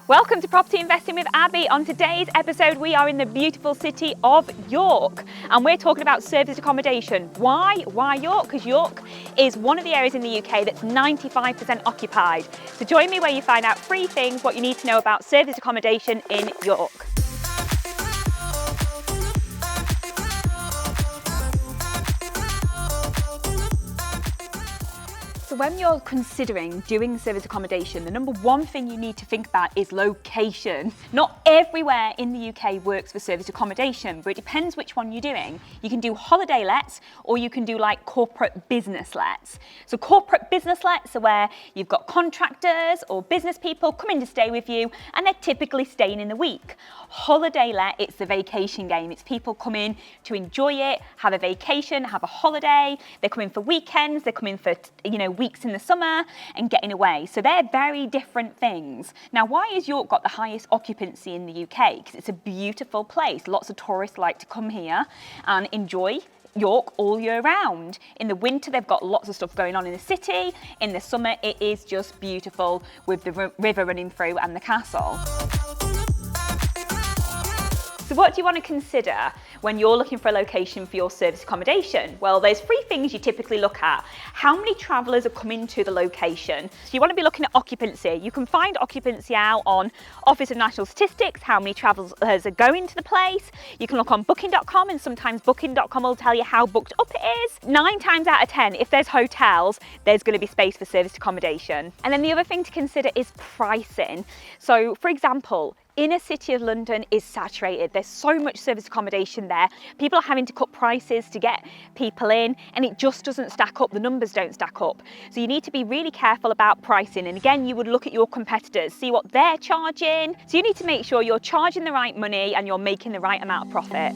Welcome to Property Investing with Abby. On today's episode, we are in the beautiful city of York and we're talking about serviced accommodation. Why? Why York? Because York is one of the areas in the UK that's 95% occupied. So join me where you find out 3 things what you need to know about serviced accommodation in York. So when you're considering doing serviced accommodation, the number 1 thing you need to think about is location. Not everywhere in the UK works for serviced accommodation, but it depends which one you're doing. You can do holiday lets or you can do like corporate business lets. So corporate business lets are where you've got contractors or business people coming to stay with you and they're typically staying in the week. Holiday let, it's the vacation game. It's people come in to enjoy it, have a vacation, have a holiday. They come in for weekends, they come in for, weeks in the summer and getting away. So they're very different things. Now, why has York got the highest occupancy in the UK? Because it's a beautiful place. Lots of tourists like to come here and enjoy York all year round. In the winter, they've got lots of stuff going on in the city. In the summer, it is just beautiful with the river running through and the castle. So what do you want to consider when you're looking for a location for your serviced accommodation? Well, there's 3 things you typically look at. How many travellers are coming to the location? So you want to be looking at occupancy. You can find occupancy out on Office of National Statistics, how many travellers are going to the place. You can look on booking.com and sometimes booking.com will tell you how booked up it is. 9 times out of 10, if there's hotels, there's going to be space for serviced accommodation. And then the other thing to consider is pricing. So for example, inner city of London is saturated. There's so much serviced accommodation there. People are having to cut prices to get people in and it just doesn't stack up. The numbers don't stack up. So you need to be really careful about pricing. And again, you would look at your competitors, see what they're charging. So you need to make sure you're charging the right money and you're making the right amount of profit.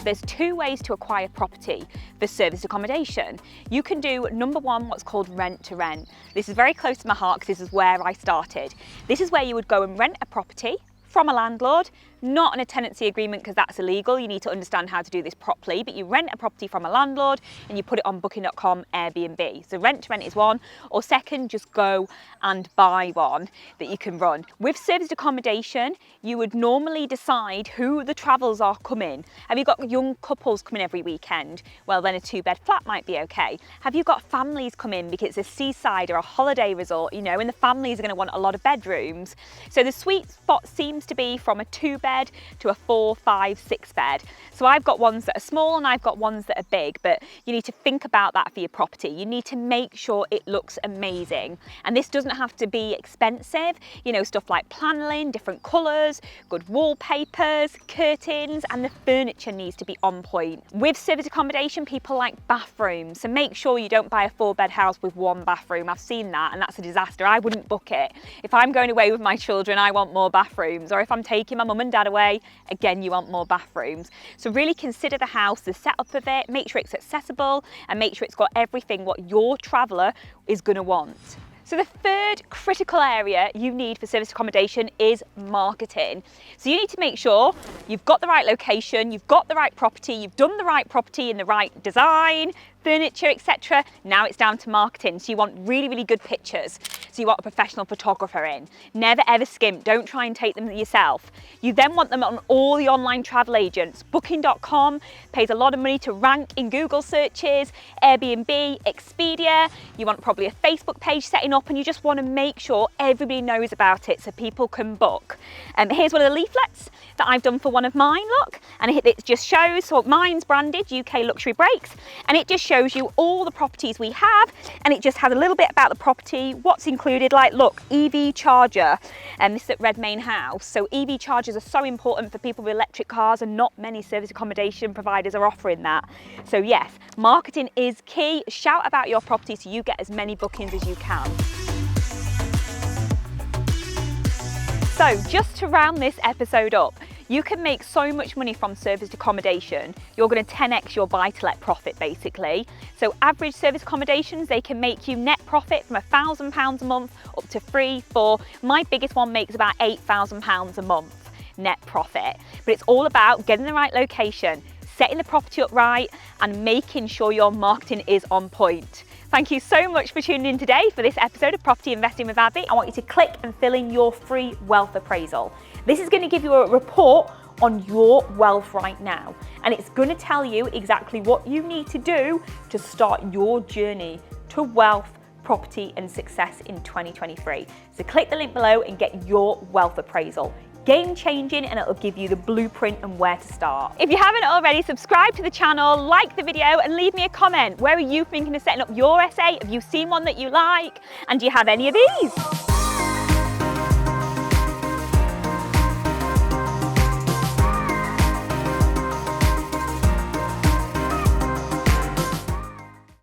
There's 2 ways to acquire property for serviced accommodation. You can do number 1, what's called rent to rent. This is very close to my heart because this is where I started. This is where you would go and rent a property from a landlord, not on a tenancy agreement because that's illegal. You need to understand how to do this properly, but you rent a property from a landlord and you put it on booking.com, Airbnb. So rent to rent is one, or second, just go and buy one that you can run. With serviced accommodation, you would normally decide who the travellers are coming. Have you got young couples coming every weekend? Well, then a 2-bed flat might be okay. Have you got families come in because it's a seaside or a holiday resort, and the families are going to want a lot of bedrooms? So the sweet spot seems to be from a 2-bed to a 4, 5, 6 bed. So I've got ones that are small and I've got ones that are big, but you need to think about that for your property. You need to make sure it looks amazing. And this doesn't have to be expensive, stuff like paneling, different colours, good wallpapers, curtains, and the furniture needs to be on point. With serviced accommodation, people like bathrooms, so make sure you don't buy a 4-bed house with 1 bathroom. I've seen that and that's a disaster. I wouldn't book it. If I'm going away with my children, I want more bathrooms, or if I'm taking my mum and dad away, again, you want more bathrooms. So really consider the house, the setup of it, make sure it's accessible and make sure it's got everything what your traveller is going to want. So the 3rd critical area you need for serviced accommodation is marketing. So you need to make sure you've got the right location, you've got the right property, you've done the right property in the right design, furniture, etc. Now it's down to marketing. So you want really, really good pictures. So you want a professional photographer in. Never ever skimp, don't try and take them yourself. You then want them on all the online travel agents. Booking.com pays a lot of money to rank in Google searches, Airbnb, Expedia. You want probably a Facebook page setting up and you just want to make sure everybody knows about it so people can book. Here's one of the leaflets that I've done for one of mine, look, and it just shows, so mine's branded UK Luxury Breaks, and it just shows you all the properties we have, and it just has a little bit about the property, what's included, like look, EV charger, and this is at Redmayne House. So EV chargers are so important for people with electric cars and not many service accommodation providers are offering that. So yes, marketing is key. Shout about your property so you get as many bookings as you can. So just to round this episode up, you can make so much money from serviced accommodation. You're going to 10x your buy-to-let profit basically. So average serviced accommodations, they can make you net profit from £1,000 a month up to 3, 4. My biggest one makes about £8,000 a month net profit. But it's all about getting the right location, setting the property up right, and making sure your marketing is on point. Thank you so much for tuning in today for this episode of Property Investing with Abby. I want you to click and fill in your free wealth appraisal. This is going to give you a report on your wealth right now, and it's going to tell you exactly what you need to do to start your journey to wealth, property and success in 2023. So click the link below and get your wealth appraisal. Game changing, and it'll give you the blueprint and where to start. If you haven't already, subscribe to the channel, like the video and leave me a comment. Where are you thinking of setting up your SA? Have you seen one that you like? And do you have any of these?